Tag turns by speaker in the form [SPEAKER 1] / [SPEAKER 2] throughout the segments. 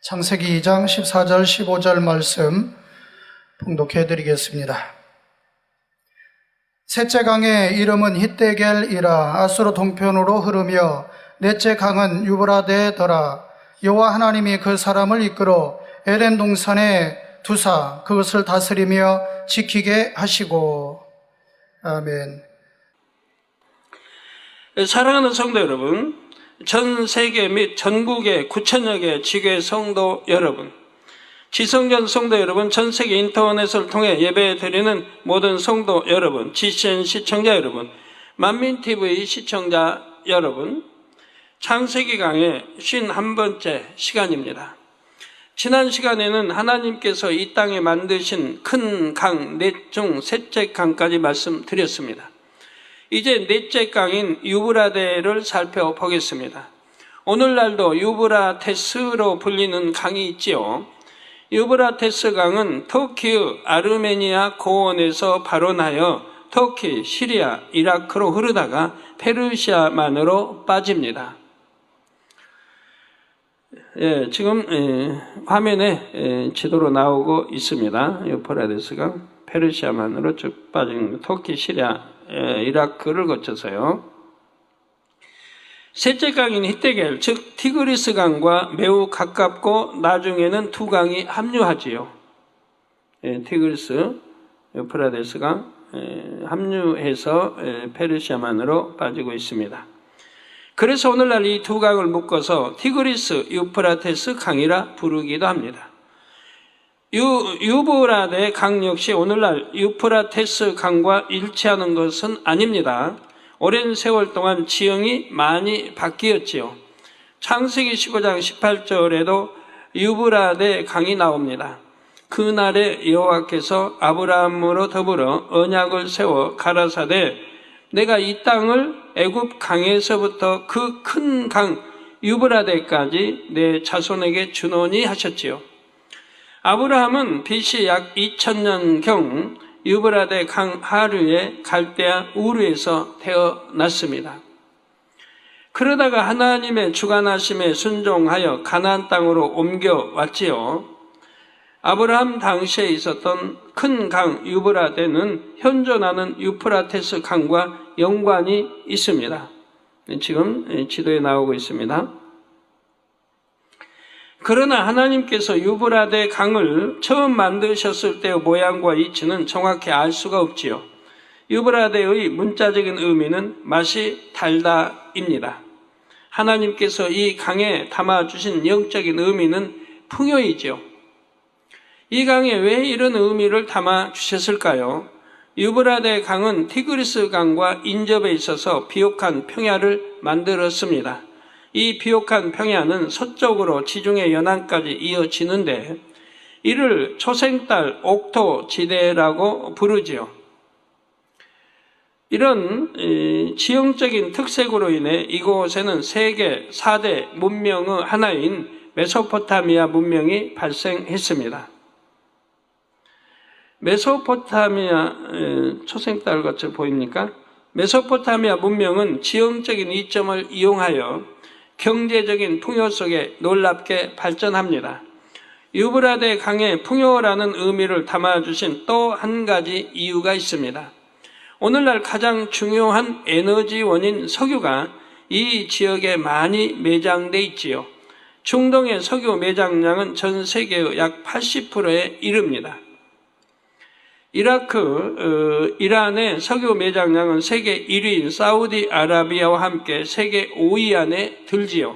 [SPEAKER 1] 창세기 2장 14절 15절 말씀 봉독해 드리겠습니다. 셋째 강의 이름은 히데겔이라. 아수르 동편으로 흐르며 넷째 강은 유브라데더라. 여호와 하나님이 그 사람을 이끌어 에덴 동산에 두사 그것을 다스리며 지키게 하시고. 아멘.
[SPEAKER 2] 사랑하는 성도 여러분, 전 세계 및 전국의 9천여 개 지교회 성도 여러분, 지성전 성도 여러분, 전 세계 인터넷을 통해 예배 드리는 모든 성도 여러분, GCN 시청자 여러분, 만민TV 시청자 여러분, 창세기 강의 51번째 시간입니다. 지난 시간에는 하나님께서 이 땅에 만드신 큰 강 넷 중 셋째 강까지 말씀드렸습니다. 이제 넷째 강인 유브라데를 살펴보겠습니다. 오늘날도 유브라테스로 불리는 강이 있지요. 유브라테스 강은 터키의 아르메니아 고원에서 발원하여 터키, 시리아, 이라크로 흐르다가 페르시아만으로 빠집니다. 지금 화면에 지도로 나오고 있습니다. 유브라테스 강, 페르시아만으로 쭉 빠진 터키, 시리아, 이라크를 거쳐서요. 셋째 강인 히데겔, 즉 티그리스 강과 매우 가깝고 나중에는 두 강이 합류하지요. 티그리스, 유프라데스 강 합류해서 페르시아만으로 빠지고 있습니다. 그래서 오늘날 이 두 강을 묶어서 티그리스 유프라테스 강이라 부르기도 합니다. 유브라데 강 역시 오늘날 유프라테스 강과 일치하는 것은 아닙니다. 오랜 세월 동안 지형이 많이 바뀌었지요. 창세기 15장 18절에도 유브라데 강이 나옵니다. 그날에 여호와께서 아브라함으로 더불어 언약을 세워 가라사대 내가 이 땅을 애굽 강에서부터 그 큰 강 유브라데까지 내 자손에게 주노니 하셨지요. 아브라함은 BC 약 2000년경 유브라데 강 하류의 갈대아 우르에서 태어났습니다. 그러다가 하나님의 주관하심에 순종하여 가나안 땅으로 옮겨왔지요. 아브라함 당시에 있었던 큰 강 유브라데는 현존하는 유프라테스 강과 연관이 있습니다. 지금 지도에 나오고 있습니다. 그러나 하나님께서 유브라데 강을 처음 만드셨을 때의 모양과 이치는 정확히 알 수가 없지요. 유브라데의 문자적인 의미는 맛이 달다입니다. 하나님께서 이 강에 담아주신 영적인 의미는 풍요이지요. 이 강에 왜 이런 의미를 담아주셨을까요? 유브라데 강은 티그리스 강과 인접해 있어서 비옥한 평야를 만들었습니다. 이 비옥한 평야는 서쪽으로 지중해 연안까지 이어지는데 이를 초생달 옥토지대라고 부르지요. 이런 지형적인 특색으로 인해 이곳에는 세계 4대 문명의 하나인 메소포타미아 문명이 발생했습니다. 메소포타미아 초생달 같이 보입니까? 메소포타미아 문명은 지형적인 이점을 이용하여 경제적인 풍요 속에 놀랍게 발전합니다. 유브라데 강의 풍요라는 의미를 담아주신 또 한 가지 이유가 있습니다. 오늘날 가장 중요한 에너지원인 석유가 이 지역에 많이 매장돼 있지요. 중동의 석유 매장량은 전 세계의 약 80%에 이릅니다. 이라크, 이란의 석유 매장량은 세계 1위인 사우디아라비아와 함께 세계 5위 안에 들지요.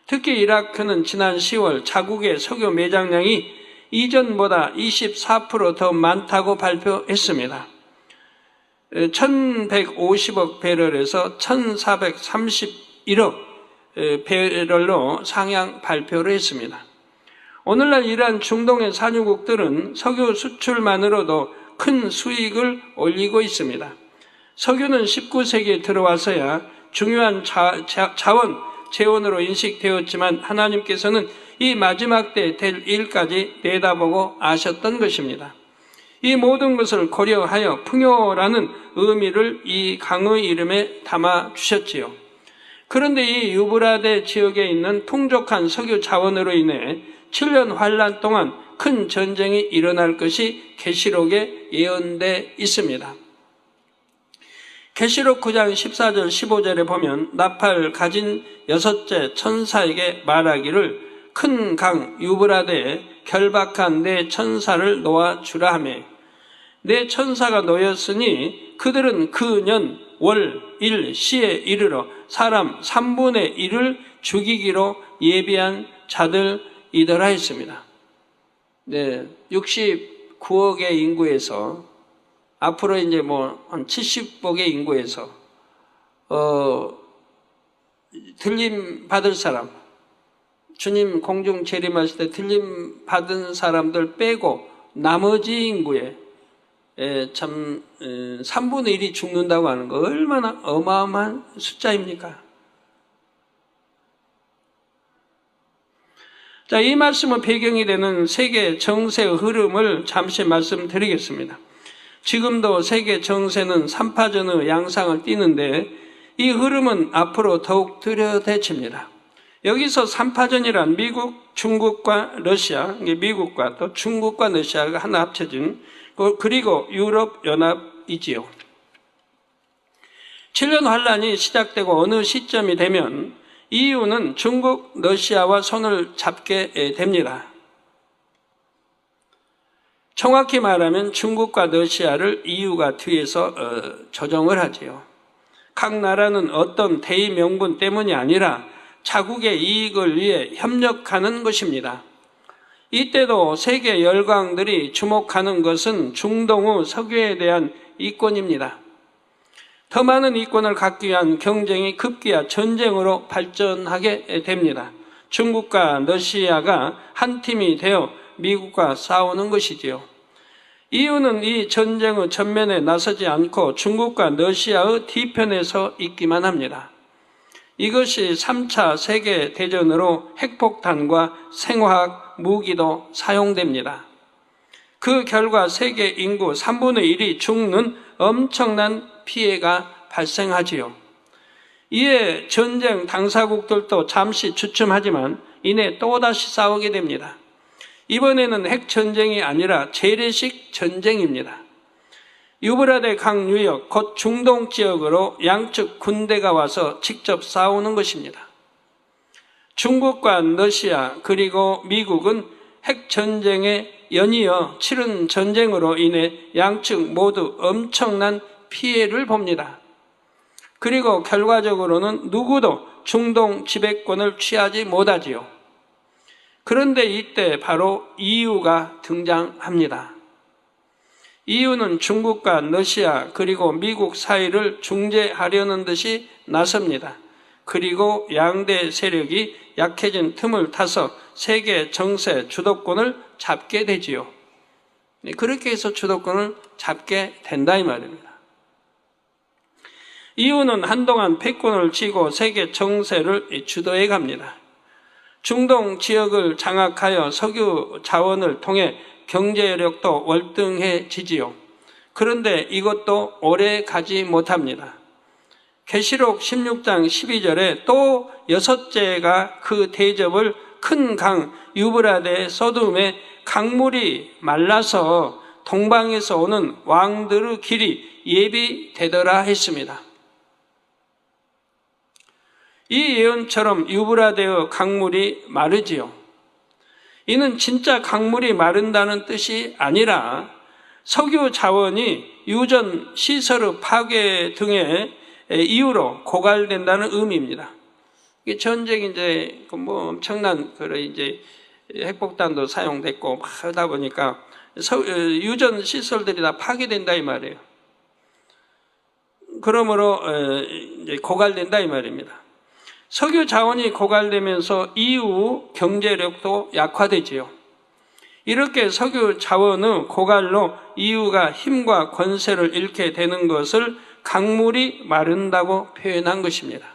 [SPEAKER 2] 특히 이라크는 지난 10월 자국의 석유 매장량이 이전보다 24% 더 많다고 발표했습니다. 1150억 배럴에서 1431억 배럴로 상향 발표를 했습니다. 오늘날 이러한 중동의 산유국들은 석유 수출만으로도 큰 수익을 올리고 있습니다. 석유는 19세기에 들어와서야 중요한 재원으로 인식되었지만 하나님께서는 이 마지막 때 될 일까지 내다보고 아셨던 것입니다. 이 모든 것을 고려하여 풍요라는 의미를 이 강의 이름에 담아 주셨지요. 그런데 이 유브라데 지역에 있는 풍족한 석유 자원으로 인해 7년 환란 동안 큰 전쟁이 일어날 것이 계시록에 예언돼 있습니다. 계시록 9장 14절 15절에 보면 나팔 가진 6째 천사에게 말하기를 큰 강 유브라데에 결박한 내 천사를 놓아주라 하며 내 천사가 놓였으니 그들은 그 년, 월, 일, 시에 이르러 사람 3분의 1을 죽이기로 예비한 자들이더라 했습니다. 네, 69억의 인구에서 앞으로 이제 한 70억의 인구에서 들림 받을 사람, 주님 공중 재림하실 때 들림 받은 사람들 빼고 나머지 인구에 참 3분의 1이 죽는다고 하는 거 얼마나 어마어마한 숫자입니까? 자, 이 말씀은 배경이 되는 세계 정세의 흐름을 잠시 말씀드리겠습니다. 지금도 세계 정세는 3파전의 양상을 띠는데 이 흐름은 앞으로 더욱 뚜렷해집니다. 여기서 3파전이란 미국, 중국과 러시아, 미국과 또 중국과 러시아가 하나 합쳐진 그리고 유럽 연합이지요. 7년 환란이 시작되고 어느 시점이 되면 EU는 중국, 러시아와 손을 잡게 됩니다. 정확히 말하면 중국과 러시아를 EU가 뒤에서 조정을 하지요. 각 나라는 어떤 대의 명분 때문이 아니라 자국의 이익을 위해 협력하는 것입니다. 이때도 세계 열강들이 주목하는 것은 중동의 석유에 대한 이권입니다. 더 많은 이권을 갖기 위한 경쟁이 급기야 전쟁으로 발전하게 됩니다. 중국과 러시아가 한 팀이 되어 미국과 싸우는 것이지요. EU는 이 전쟁의 전면에 나서지 않고 중국과 러시아의 뒤편에 서 있기만 합니다. 이것이 3차 세계대전으로 핵폭탄과 생화학 무기도 사용됩니다. 그 결과 세계 인구 3분의 1이 죽는 엄청난 피해가 발생하지요. 이에 전쟁 당사국들도 잠시 주춤하지만 이내 또다시 싸우게 됩니다. 이번에는 핵전쟁이 아니라 재래식 전쟁입니다. 유브라데 강 유역, 곧 중동 지역으로 양측 군대가 와서 직접 싸우는 것입니다. 중국과 러시아 그리고 미국은 핵전쟁에 연이어 치른 전쟁으로 인해 양측 모두 엄청난 피해를 봅니다. 그리고 결과적으로는 누구도 중동 지배권을 취하지 못하지요. 그런데 이때 바로 EU가 등장합니다. EU는 중국과 러시아 그리고 미국 사이를 중재하려는 듯이 나섭니다. 그리고 양대 세력이 약해진 틈을 타서 세계 정세 주도권을 잡게 되지요. 그렇게 해서 주도권을 잡게 된다 이 말입니다. EU는 한동안 패권을 쥐고 세계 정세를 주도해 갑니다. 중동 지역을 장악하여 석유 자원을 통해 경제력도 월등해지지요. 그런데 이것도 오래 가지 못합니다. 계시록 16장 12절에 또 6째가 그 대접을 큰 강 유브라데 소돔에 강물이 말라서 동방에서 오는 왕들의 길이 예비되더라 했습니다. 이 예언처럼 유브라데의 강물이 마르지요. 이는 진짜 강물이 마른다는 뜻이 아니라 석유 자원이 유전 시설의 파괴 등의 이유로 고갈된다는 의미입니다. 이게 전쟁이 이제 엄청난 이제 핵폭탄도 사용됐고 하다 보니까 유전 시설들이 다 파괴된다 이 말이에요. 그러므로 이제 고갈된다 이 말입니다. 석유 자원이 고갈되면서 EU 경제력도 약화되지요. 이렇게 석유 자원의 고갈로 EU가 힘과 권세를 잃게 되는 것을 강물이 마른다고 표현한 것입니다.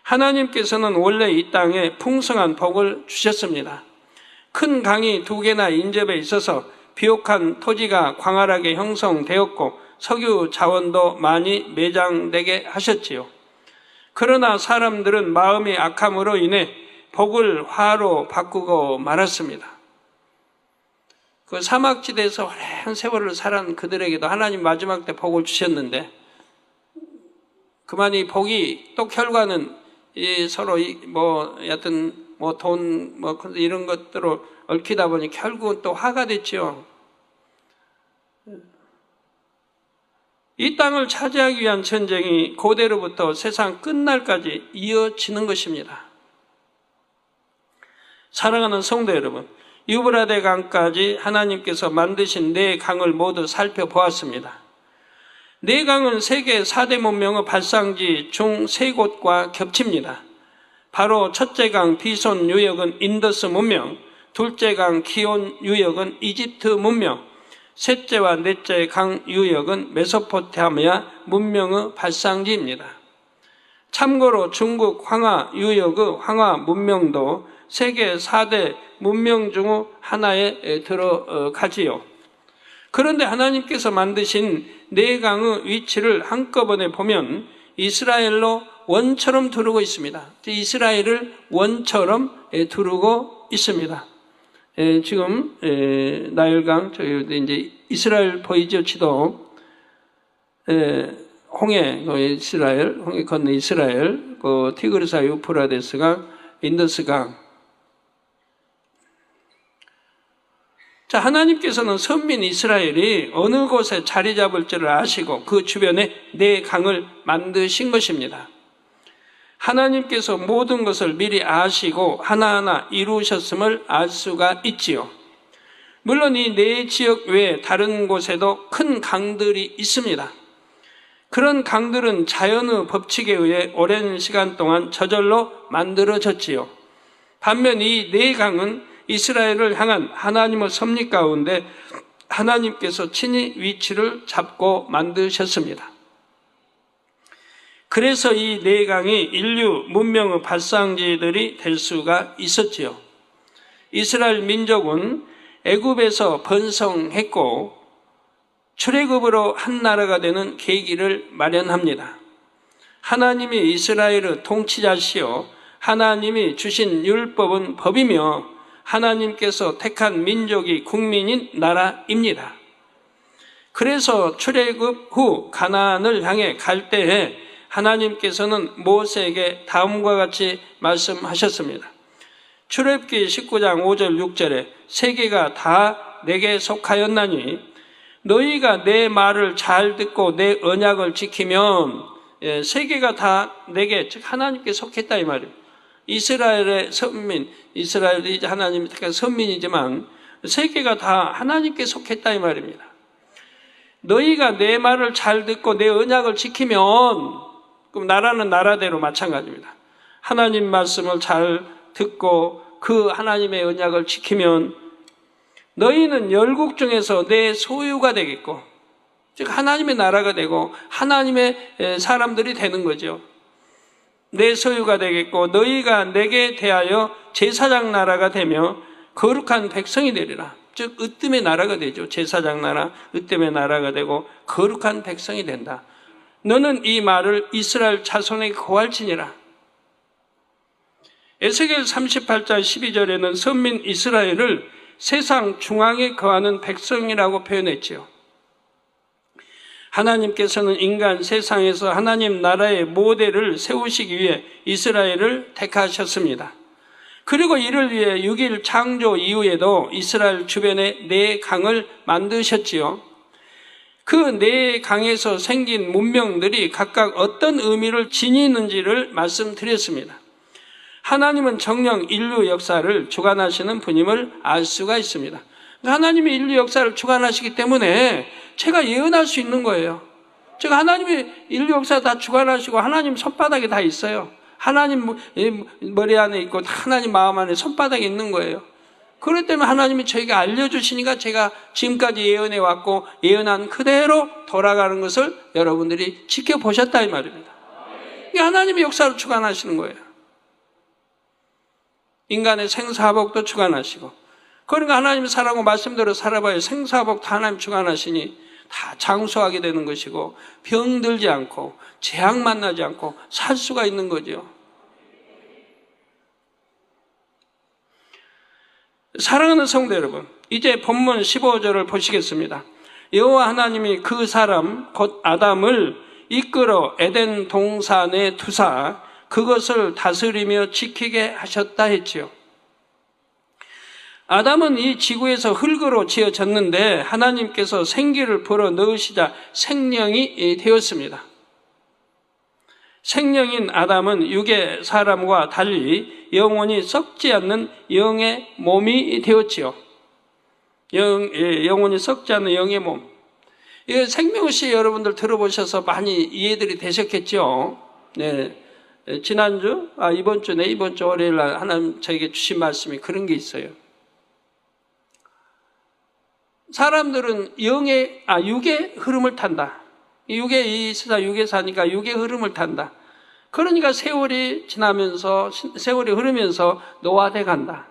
[SPEAKER 2] 하나님께서는 원래 이 땅에 풍성한 복을 주셨습니다. 큰 강이 2개나 인접해 있어서 비옥한 토지가 광활하게 형성되었고 석유 자원도 많이 매장되게 하셨지요. 그러나 사람들은 마음의 악함으로 인해 복을 화로 바꾸고 말았습니다. 그 사막지대에서 오랜 세월을 살아온 그들에게도 하나님 마지막 때 복을 주셨는데, 그만 이 복이 또 결과는 서로 여하튼 돈 이런 것들로 얽히다 보니 결국은 또 화가 됐죠. 이 땅을 차지하기 위한 전쟁이 고대로부터 세상 끝날까지 이어지는 것입니다. 사랑하는 성도 여러분, 유브라데 강까지 하나님께서 만드신 네 강을 모두 살펴보았습니다. 네 강은 세계 4대 문명의 발상지 중 3곳과 겹칩니다. 바로 첫째 강 비손 유역은 인더스 문명, 둘째 강 기온 유역은 이집트 문명, 셋째와 넷째 강 유역은 메소포타미아 문명의 발상지입니다. 참고로 중국 황하 유역의 황하 문명도 세계 4대 문명 중 하나에 들어가지요. 그런데 하나님께서 만드신 네 강의 위치를 한꺼번에 보면 이스라엘로 원처럼 두르고 있습니다. 이스라엘을 원처럼 두르고 있습니다. 지금 나일강, 이제 이스라엘 보이죠? 지도. 홍해 건너 이스라엘, 그 티그리스 유프라데스강, 인더스강. 자, 하나님께서는 선민 이스라엘이 어느 곳에 자리 잡을 줄을 아시고 그 주변에 네 강을 만드신 것입니다. 하나님께서 모든 것을 미리 아시고 하나하나 이루셨음을 알 수가 있지요. 물론 이 네 지역 외에 다른 곳에도 큰 강들이 있습니다. 그런 강들은 자연의 법칙에 의해 오랜 시간 동안 저절로 만들어졌지요. 반면 이 네 강은 이스라엘을 향한 하나님의 섭리 가운데 하나님께서 친히 위치를 잡고 만드셨습니다. 그래서 이 네 강이 인류 문명의 발상지들이 될 수가 있었지요. 이스라엘 민족은 애굽에서 번성했고 출애굽으로 한 나라가 되는 계기를 마련합니다. 하나님이 이스라엘의 통치자시요 하나님이 주신 율법은 법이며 하나님께서 택한 민족이 국민인 나라입니다. 그래서 출애굽 후 가나안을 향해 갈 때에 하나님께서는 모세에게 다음과 같이 말씀하셨습니다. 출애굽기 19장 5절 6절에 세계가 다 내게 속하였나니 너희가 내 말을 잘 듣고 내 언약을 지키면 세계가 다 내게, 즉 하나님께 속했다 이 말이에요. 이스라엘의 선민, 이스라엘이 이제 하나님이 택한 선민이지만 세계가 다 하나님께 속했다 이 말입니다. 너희가 내 말을 잘 듣고 내 언약을 지키면, 그럼 나라는 나라대로 마찬가지입니다. 하나님 말씀을 잘 듣고 그 하나님의 언약을 지키면 너희는 열국 중에서 내 소유가 되겠고, 즉 하나님의 나라가 되고 하나님의 사람들이 되는 거죠. 내 소유가 되겠고 너희가 내게 대하여 제사장 나라가 되며 거룩한 백성이 되리라. 즉 으뜸의 나라가 되죠. 제사장 나라, 으뜸의 나라가 되고 거룩한 백성이 된다. 너는 이 말을 이스라엘 자손에게 고할지니라. 에스겔 38장 12절에는 선민 이스라엘을 세상 중앙에 거하는 백성이라고 표현했지요. 하나님께서는 인간 세상에서 하나님 나라의 모델을 세우시기 위해 이스라엘을 택하셨습니다. 그리고 이를 위해 6일 창조 이후에도 이스라엘 주변에 네 강을 만드셨지요. 그 네 강에서 생긴 문명들이 각각 어떤 의미를 지니는지를 말씀드렸습니다. 하나님은 정녕 인류 역사를 주관하시는 분임을 알 수가 있습니다. 하나님이 인류 역사를 주관하시기 때문에 제가 예언할 수 있는 거예요. 제가 하나님이 인류 역사 다 주관하시고 하나님 손바닥에 다 있어요. 하나님 머리 안에 있고 하나님 마음 안에 손바닥에 있는 거예요. 그렇기 때문에 하나님이 저에게 알려주시니까 제가 지금까지 예언해 왔고 예언한 그대로 돌아가는 것을 여러분들이 지켜보셨다 이 말입니다. 이게 하나님의 역사를 주관하시는 거예요. 인간의 생사복도 주관하시고, 그러니까 하나님의 사랑과 말씀대로 살아봐야 생사복 다 하나님 주관하시니 다 장수하게 되는 것이고 병들지 않고 재앙 만나지 않고 살 수가 있는 거죠. 사랑하는 성도 여러분, 이제 본문 15절을 보시겠습니다. 여호와 하나님이 그 사람 곧 아담을 이끌어 에덴 동산에 두사 그것을 다스리며 지키게 하셨다 했지요. 아담은 이 지구에서 흙으로 지어졌는데 하나님께서 생기를 불어 넣으시자 생명이 되었습니다. 생명인 아담은 육의 사람과 달리 영원히 썩지 않는 영의 몸이 되었지요. 영원히 썩지 않는 영의 몸. 이 생명시 여러분들 들어보셔서 많이 이해들이 되셨겠죠. 네. 지난주, 이번 주 월요일 날 하나님 저에게 주신 말씀이 그런 게 있어요. 사람들은 육의 흐름을 탄다. 이 세상 육에 사니까 육의 흐름을 탄다. 그러니까 세월이 흐르면서 노화돼 간다.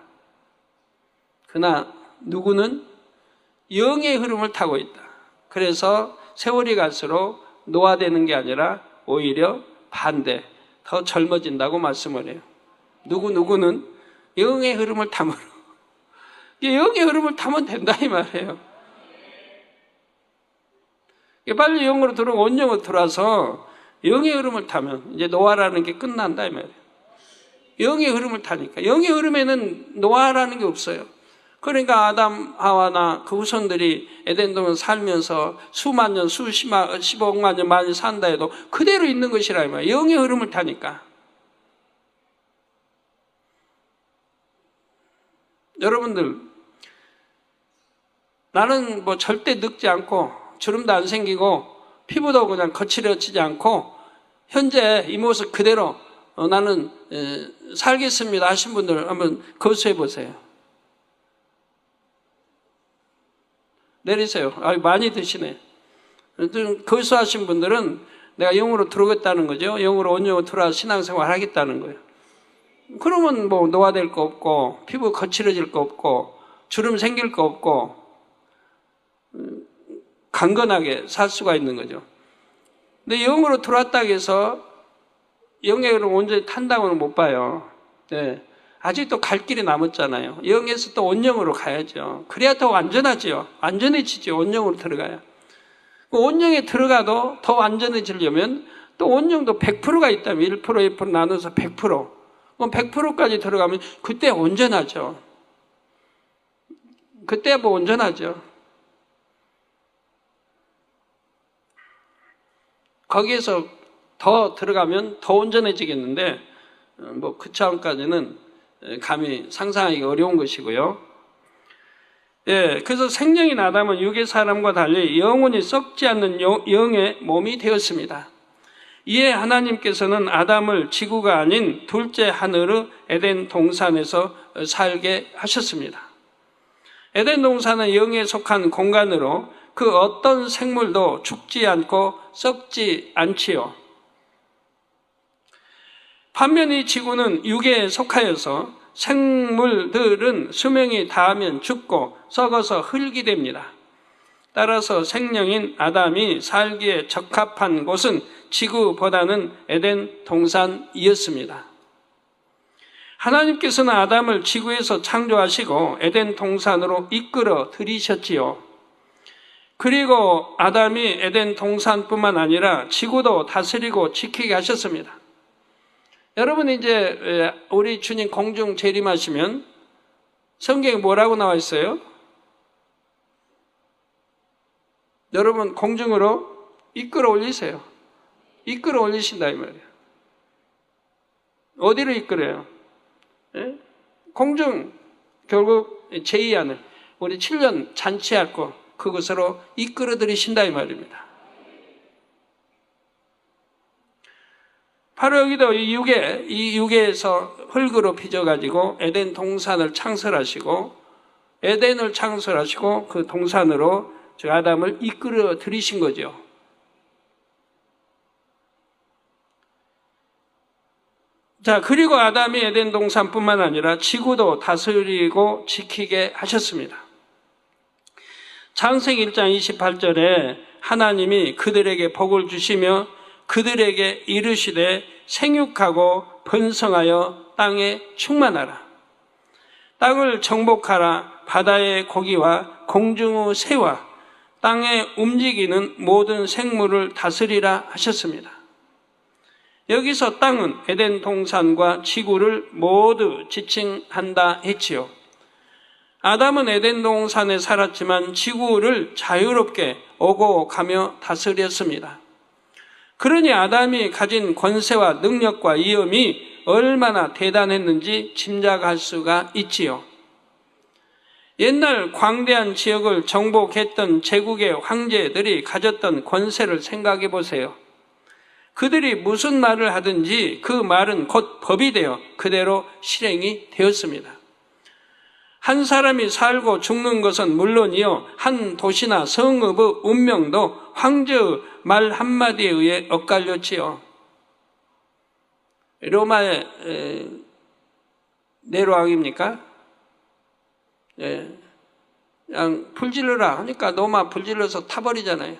[SPEAKER 2] 그러나 누구는 영의 흐름을 타고 있다. 그래서 세월이 갈수록 노화되는 게 아니라 오히려 반대, 더 젊어진다고 말씀을 해요. 누구는 영의 흐름을 타므로. 영의 흐름을 타면 된다 이 말이에요. 빨리 영으로 들어오고 온영으로 들어와서 영의 흐름을 타면 이제 노화라는 게 끝난다 이 말이에요. 영의 흐름을 타니까. 영의 흐름에는 노화라는 게 없어요. 그러니까 아담, 하와나 그 후손들이 에덴 동산 살면서 수만 년, 15억만 년 많이 산다 해도 그대로 있는 것이라 이 말이에요. 영의 흐름을 타니까. 여러분들, 나는 뭐 절대 늙지 않고 주름도 안 생기고 피부도 그냥 거칠어지지 않고 현재 이 모습 그대로 나는 살겠습니다 하신 분들 한번 거수해 보세요. 내리세요. 많이 드시네. 거수하신 분들은 내가 영으로 들어오겠다는 거죠. 영으로 온영으로 들어와 신앙생활 하겠다는 거예요. 그러면 뭐 노화될 거 없고 피부 거칠어질 거 없고 주름 생길 거 없고 강건하게 살 수가 있는 거죠. 근데 영으로 들어왔다고 해서 영의 흐름 온전히 탄다고는 못 봐요. 네. 아직도 갈 길이 남았잖아요. 영에서 또 온영으로 가야죠. 그래야 더 완전하지요. 완전해지죠. 온영으로 들어가야. 온영에 들어가도 더 완전해지려면 또 온영도 100%가 있다면 1%, 2% 나눠서 100%. 그럼 100%까지 들어가면 그때 온전하죠. 그때 뭐 온전하죠. 거기에서 더 들어가면 더 온전해지겠는데 뭐 그 차원까지는 감히 상상하기 어려운 것이고요. 예, 그래서 생명인 아담은 육의 사람과 달리 영원히 썩지 않는 영의 몸이 되었습니다. 이에 하나님께서는 아담을 지구가 아닌 둘째 하늘의 에덴 동산에서 살게 하셨습니다. 에덴 동산은 영에 속한 공간으로 그 어떤 생물도 죽지 않고 썩지 않지요. 반면 이 지구는 육에 속하여서 생물들은 수명이 다하면 죽고 썩어서 흙이 됩니다. 따라서 생명인 아담이 살기에 적합한 곳은 지구보다는 에덴 동산이었습니다. 하나님께서는 아담을 지구에서 창조하시고 에덴 동산으로 이끌어 들이셨지요. 그리고 아담이 에덴 동산뿐만 아니라 지구도 다스리고 지키게 하셨습니다. 여러분 이제 우리 주님 공중 재림하시면 성경에 뭐라고 나와 있어요? 여러분 공중으로 이끌어 올리세요. 이끌어 올리신다 이 말이에요. 어디로 이끌어요? 예? 공중 결국 제2하늘 우리 7년 잔치할 거 그것으로 이끌어 들이신다 이 말입니다. 바로 여기도 이 육에서 흙으로 빚어가지고 에덴 동산을 창설하시고 에덴을 창설하시고 그 동산으로 저 아담을 이끌어 들이신 거죠. 자, 그리고 아담이 에덴 동산뿐만 아니라 지구도 다스리고 지키게 하셨습니다. 창세기 1장 28절에 하나님이 그들에게 복을 주시며 그들에게 이르시되 생육하고 번성하여 땅에 충만하라. 땅을 정복하라. 바다의 고기와 공중의 새와 땅에 움직이는 모든 생물을 다스리라 하셨습니다. 여기서 땅은 에덴 동산과 지구를 모두 지칭한다 했지요. 아담은 에덴 동산에 살았지만 지구를 자유롭게 오고 가며 다스렸습니다. 그러니 아담이 가진 권세와 능력과 위엄이 얼마나 대단했는지 짐작할 수가 있지요. 옛날 광대한 지역을 정복했던 제국의 황제들이 가졌던 권세를 생각해 보세요. 그들이 무슨 말을 하든지 그 말은 곧 법이 되어 그대로 실행이 되었습니다. 한 사람이 살고 죽는 것은 물론이요, 한 도시나 성읍의 운명도 황제의 말 한마디에 의해 엇갈렸지요. 로마의 네로왕입니까? 그냥 불질러라 하니까 로마 불질러서 타버리잖아요.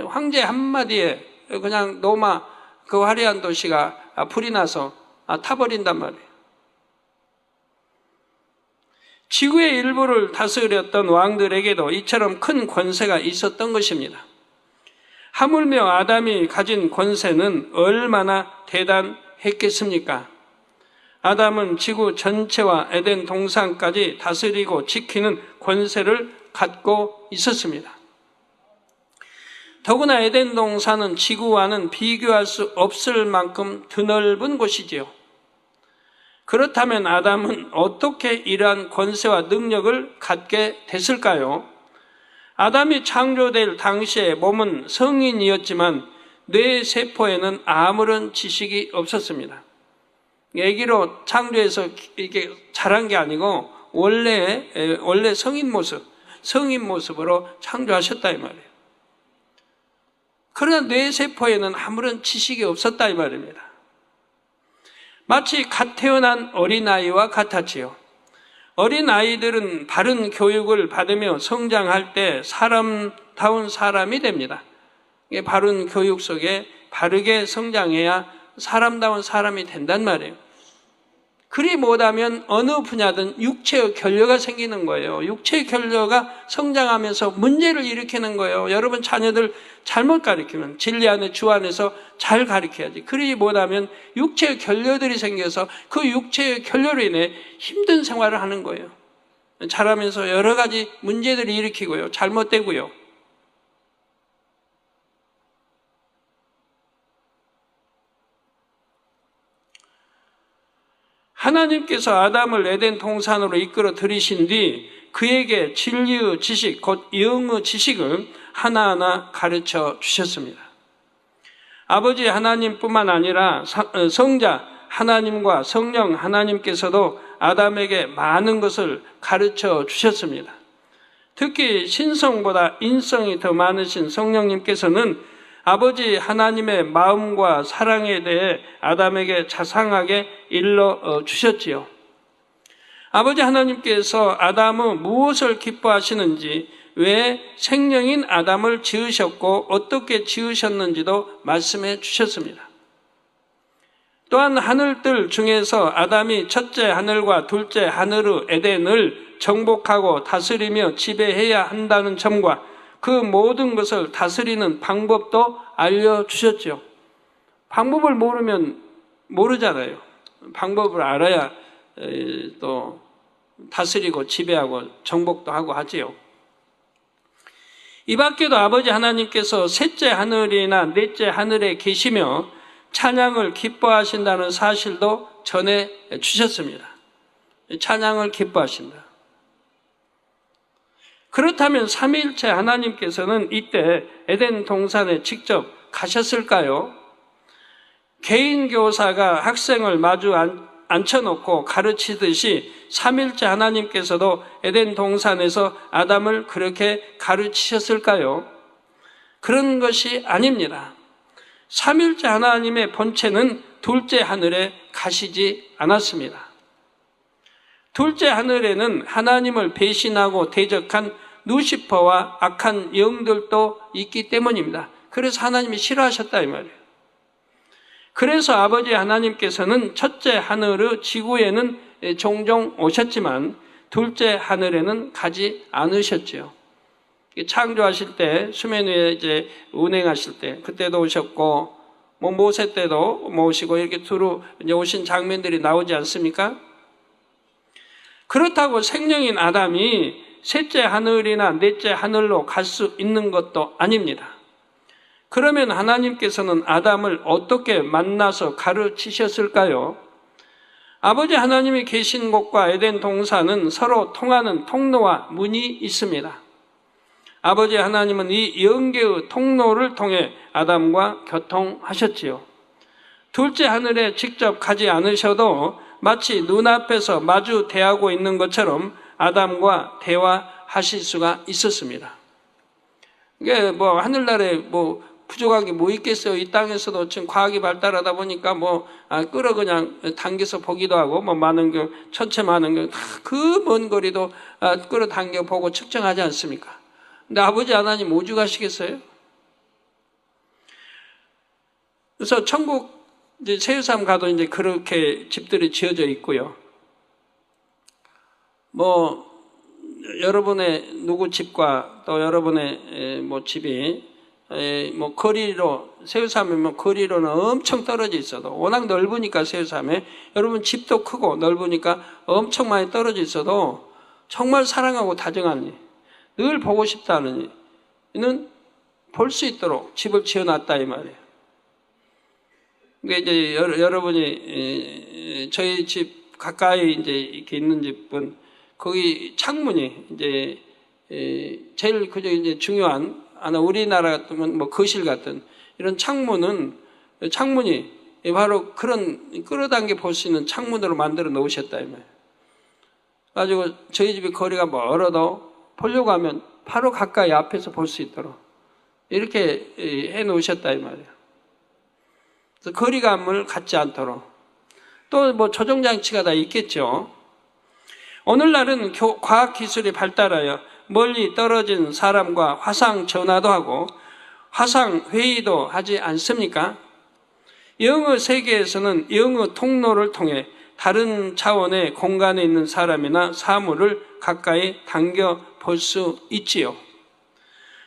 [SPEAKER 2] 황제 한마디에 그냥 로마 그 화려한 도시가 불이 나서 타버린단 말이에요. 지구의 일부를 다스렸던 왕들에게도 이처럼 큰 권세가 있었던 것입니다. 하물며 아담이 가진 권세는 얼마나 대단했겠습니까? 아담은 지구 전체와 에덴 동산까지 다스리고 지키는 권세를 갖고 있었습니다. 더구나 에덴 동산은 지구와는 비교할 수 없을 만큼 드넓은 곳이지요. 그렇다면 아담은 어떻게 이러한 권세와 능력을 갖게 됐을까요? 아담이 창조될 당시에 몸은 성인이었지만 뇌 세포에는 아무런 지식이 없었습니다. 아기로 창조해서 이렇게 자란 게 아니고 원래 성인 모습으로 창조하셨다 이 말이에요. 그러나 뇌 세포에는 아무런 지식이 없었다 이 말입니다. 마치 갓 태어난 어린아이와 같았지요. 어린아이들은 바른 교육을 받으며 성장할 때 사람다운 사람이 됩니다. 바른 교육 속에 바르게 성장해야 사람다운 사람이 된단 말이에요. 그리 못하면 어느 분야든 육체의 결여가 생기는 거예요. 육체의 결여가 성장하면서 문제를 일으키는 거예요. 여러분 자녀들 잘못 가르치면 진리 안에 주 안에서 잘 가르쳐야지. 그리 못하면 육체의 결여들이 생겨서 그 육체의 결여로 인해 힘든 생활을 하는 거예요. 자라면서 여러 가지 문제들을 일으키고요. 잘못되고요. 하나님께서 아담을 에덴 동산으로 이끌어 들이신 뒤 그에게 진리의 지식, 곧 영의 지식을 하나하나 가르쳐 주셨습니다. 아버지 하나님뿐만 아니라 성자 하나님과 성령 하나님께서도 아담에게 많은 것을 가르쳐 주셨습니다. 특히 신성보다 인성이 더 많으신 성령님께서는 아버지 하나님의 마음과 사랑에 대해 아담에게 자상하게 일러 주셨지요. 아버지 하나님께서 아담의 무엇을 기뻐하시는지, 왜 생명인 아담을 지으셨고 어떻게 지으셨는지도 말씀해 주셨습니다. 또한 하늘들 중에서 아담이 첫째 하늘과 둘째 하늘의 에덴을 정복하고 다스리며 지배해야 한다는 점과 그 모든 것을 다스리는 방법도 알려주셨죠. 방법을 모르면 모르잖아요. 방법을 알아야 또 다스리고 지배하고 정복도 하고 하지요. 이 밖에도 아버지 하나님께서 셋째 하늘이나 넷째 하늘에 계시며 찬양을 기뻐하신다는 사실도 전해 주셨습니다. 찬양을 기뻐하신다. 그렇다면 삼위일체 하나님께서는 이때 에덴 동산에 직접 가셨을까요? 개인 교사가 학생을 마주 앉혀놓고 가르치듯이 삼위일체 하나님께서도 에덴 동산에서 아담을 그렇게 가르치셨을까요? 그런 것이 아닙니다. 삼위일체 하나님의 본체는 둘째 하늘에 가시지 않았습니다. 둘째 하늘에는 하나님을 배신하고 대적한 루시퍼와 악한 영들도 있기 때문입니다. 그래서 하나님이 싫어하셨다 이 말이에요. 그래서 아버지 하나님께서는 첫째 하늘의 지구에는 종종 오셨지만 둘째 하늘에는 가지 않으셨지요. 창조하실 때, 수면 위에 이제 운행하실 때, 그때도 오셨고, 뭐 모세 때도 모시고 이렇게 두루 이제 오신 장면들이 나오지 않습니까? 그렇다고 생명인 아담이 셋째 하늘이나 넷째 하늘로 갈 수 있는 것도 아닙니다. 그러면 하나님께서는 아담을 어떻게 만나서 가르치셨을까요? 아버지 하나님이 계신 곳과 에덴 동산은 서로 통하는 통로와 문이 있습니다. 아버지 하나님은 이 영계의 통로를 통해 아담과 교통하셨지요. 둘째 하늘에 직접 가지 않으셔도 마치 눈앞에서 마주 대하고 있는 것처럼 아담과 대화하실 수가 있었습니다. 이게 뭐 하늘나라에 뭐 부족한 게 뭐 있겠어요. 이 땅에서도 지금 과학이 발달하다 보니까 끌어 그냥 당겨서 보기도 하고 많은 게 천체 많은 게 그 먼 거리도 끌어 당겨 보고 측정하지 않습니까? 근데 아버지 하나님 오죽하시겠어요? 그래서 천국 이제 세우삼 가도 이제 그렇게 집들이 지어져 있고요. 여러분의 누구 집과 또 여러분의 집이 거리로 세우삼이면 거리로는 엄청 떨어져 있어도 워낙 넓으니까 세우삼에 여러분 집도 크고 넓으니까 엄청 많이 떨어져 있어도 정말 사랑하고 다정하니 늘 보고 싶다는 이는 볼 수 있도록 집을 지어놨다 이 말이에요. 그러니까 이제 여러분이 저희 집 가까이 이제 이렇게 있는 집은 거기 창문이 이제 제일 그저 이제 중요한 우리나라 같으면 거실 같은 이런 창문이 바로 그런 끌어당겨 볼 수 있는 창문으로 만들어 놓으셨다 이 말이에요. 가지고 저희 집이 거리가 멀어도 보려고 하면 바로 가까이 앞에서 볼 수 있도록 이렇게 해 놓으셨다 이 말이에요. 그래서 거리감을 갖지 않도록 또 조정장치가 다 있겠죠. 오늘날은 과학기술이 발달하여 멀리 떨어진 사람과 화상 전화도 하고 화상 회의도 하지 않습니까? 영어 세계에서는 영어 통로를 통해 다른 차원의 공간에 있는 사람이나 사물을 가까이 당겨 볼 수 있지요.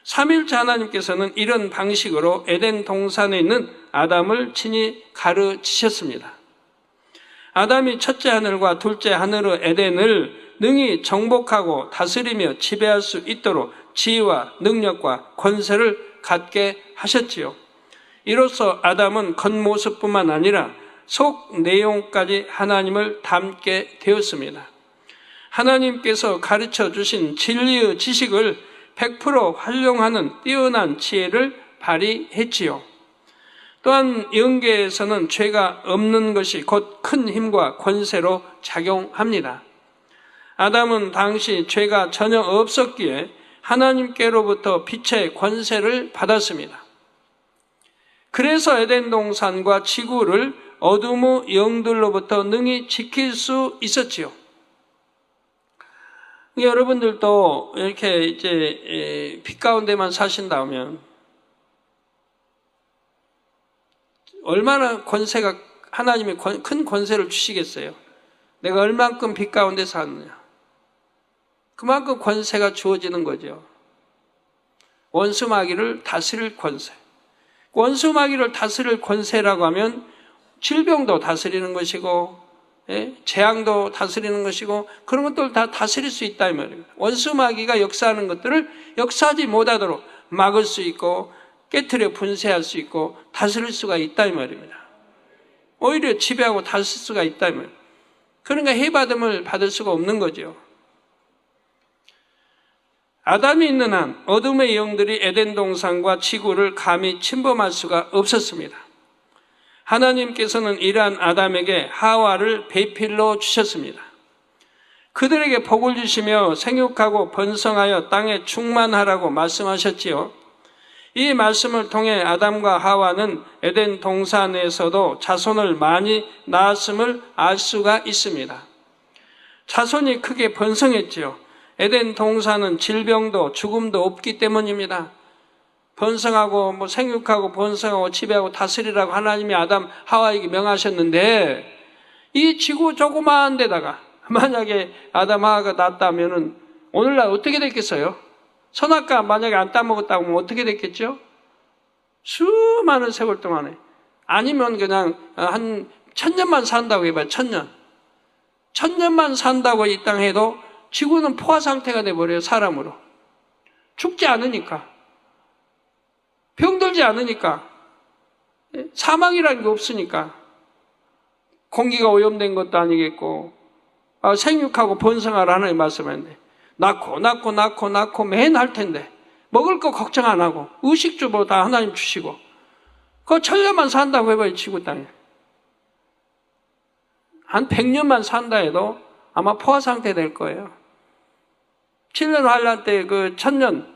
[SPEAKER 2] 삼위일체 하나님께서는 이런 방식으로 에덴 동산에 있는 아담을 친히 가르치셨습니다. 아담이 첫째 하늘과 둘째 하늘의 에덴을 능히 정복하고 다스리며 지배할 수 있도록 지혜와 능력과 권세를 갖게 하셨지요. 이로써 아담은 겉모습뿐만 아니라 속 내용까지 하나님을 닮게 되었습니다. 하나님께서 가르쳐 주신 진리의 지식을 100% 활용하는 뛰어난 지혜를 발휘했지요. 또한 영계에서는 죄가 없는 것이 곧 큰 힘과 권세로 작용합니다. 아담은 당시 죄가 전혀 없었기에 하나님께로부터 빛의 권세를 받았습니다. 그래서 에덴 동산과 지구를 어둠의 영들로부터 능히 지킬 수 있었지요. 여러분들도 이렇게 이제 빛 가운데만 사신다면 얼마나 권세가 하나님이 큰 권세를 주시겠어요? 내가 얼만큼 빛 가운데 사느냐? 그만큼 권세가 주어지는 거죠. 원수 마귀를 다스릴 권세. 원수 마귀를 다스릴 권세라고 하면 질병도 다스리는 것이고 재앙도 다스리는 것이고 그런 것들 다 다스릴 수 있다 이 말입니다. 원수 마귀가 역사하는 것들을 역사하지 못하도록 막을 수 있고 깨트려 분쇄할 수 있고 다스릴 수가 있다 이 말입니다. 오히려 지배하고 다스릴 수가 있다 이 말입니다. 그러니까 해받음을 받을 수가 없는 거죠. 아담이 있는 한 어둠의 영들이 에덴 동산과 지구를 감히 침범할 수가 없었습니다. 하나님께서는 이러한 아담에게 하와를 배필로 주셨습니다. 그들에게 복을 주시며 생육하고 번성하여 땅에 충만하라고 말씀하셨지요. 이 말씀을 통해 아담과 하와는 에덴 동산에서도 자손을 많이 낳았음을 알 수가 있습니다. 자손이 크게 번성했지요. 에덴 동산은 질병도 죽음도 없기 때문입니다. 번성하고 생육하고 번성하고 지배하고 다스리라고 하나님이 아담 하와에게 명하셨는데 이 지구 조그마한 데다가 만약에 아담 하와가 낳았다면은 오늘날 어떻게 됐겠어요? 선악과 만약에 안 따먹었다고 하면 어떻게 됐겠죠? 수많은 세월 동안에. 아니면 그냥 한 1000년만 산다고 해봐요. 1000년. 1000년만 산다고 이 땅 해도 지구는 포화 상태가 돼버려요. 사람으로. 죽지 않으니까. 병들지 않으니까. 사망이라는 게 없으니까. 공기가 오염된 것도 아니겠고, 생육하고 번성하라 하나님 말씀했는데, 낳고 매일 할 텐데, 먹을 거 걱정 안 하고, 의식주보 다 하나님 주시고, 그거 1000년만 산다고 해봐요, 지구 땅에. 한 100년만 산다 해도 아마 포화 상태 될 거예요. 7년 환란 때 그 1000년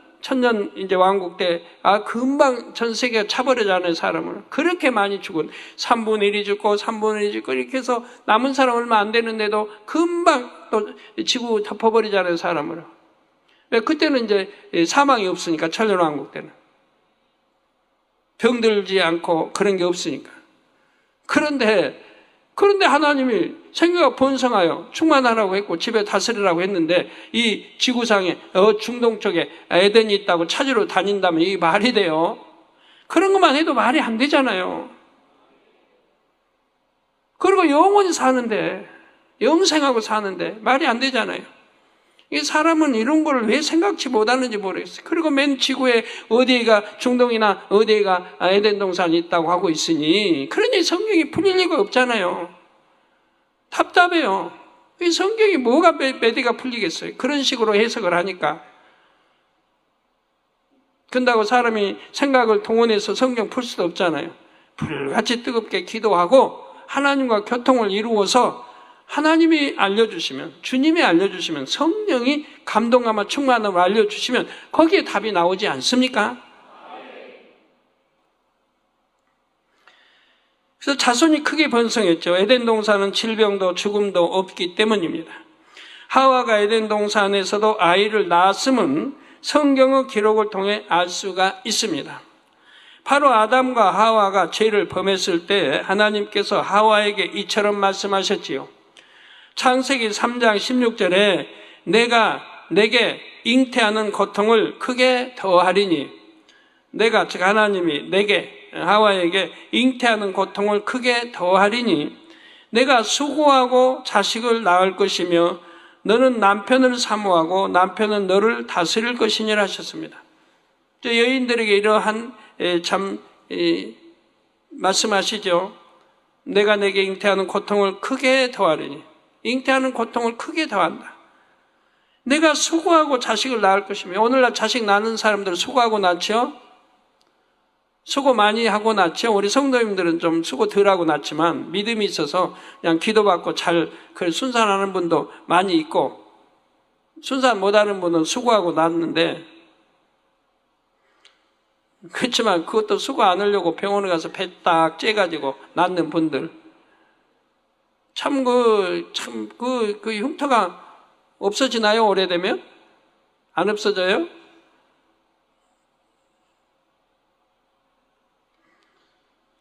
[SPEAKER 2] 이제 왕국 때, 금방 전 세계가 차버리잖아요, 사람을. 그렇게 많이 죽은, 3분의 1이 죽고, 3분의 1이 죽고, 이렇게 해서 남은 사람 얼마 안 되는데도 금방 또 지구 덮어버리잖아요, 사람을. 왜? 그때는 이제 사망이 없으니까, 천년 왕국 때는. 병들지 않고 그런 게 없으니까. 그런데 하나님이 생겨가 번성하여 충만하라고 했고 집에 다스리라고 했는데 이 지구상에 중동 쪽에 에덴이 있다고 찾으러 다닌다면 이게 말이 돼요? 그런 것만 해도 말이 안 되잖아요. 그리고 영원히 사는데, 영생하고 사는데 말이 안 되잖아요. 이 사람은 이런 걸 왜 생각지 못하는지 모르겠어요. 그리고 맨 지구에 어디가 중동이나 어디가 에덴 동산이 있다고 하고 있으니, 그러니 성경이 풀릴 리가 없잖아요. 답답해요. 이 성경이 뭐가 매디가 풀리겠어요? 그런 식으로 해석을 하니까. 근다고 사람이 생각을 동원해서 성경 풀 수도 없잖아요. 불같이 뜨겁게 기도하고 하나님과 교통을 이루어서 하나님이 알려주시면, 주님이 알려주시면, 성령이 감동감과 충만함을 알려주시면 거기에 답이 나오지 않습니까? 그래서 자손이 크게 번성했죠. 에덴 동산은 질병도 죽음도 없기 때문입니다. 하와가 에덴 동산에서도 아이를 낳았음은 성경의 기록을 통해 알 수가 있습니다. 바로 아담과 하와가 죄를 범했을 때 하나님께서 하와에게 이처럼 말씀하셨지요. 창세기 3장 16절에 내가 내게 잉태하는 고통을 크게 더하리니, 내가, 즉 하나님이 내게, 하와에게 잉태하는 고통을 크게 더하리니 내가 수고하고 자식을 낳을 것이며 너는 남편을 사모하고 남편은 너를 다스릴 것이니라 하셨습니다. 여인들에게 이러한 말씀하시죠. 내가 내게 잉태하는 고통을 크게 더하리니, 잉태하는 고통을 크게 더한다. 내가 수고하고 자식을 낳을 것이며, 오늘날 자식 낳는 사람들은 수고하고 낳죠? 수고 많이 하고 낳죠? 우리 성도님들은 좀 수고 덜 하고 낳지만 믿음이 있어서 그냥 기도받고 잘 순산하는 분도 많이 있고, 순산 못하는 분은 수고하고 낳는데, 그렇지만 그것도 수고 안 하려고 병원에 가서 배 딱 째가지고 낳는 분들, 그 흉터가 없어지나요? 오래되면? 안 없어져요?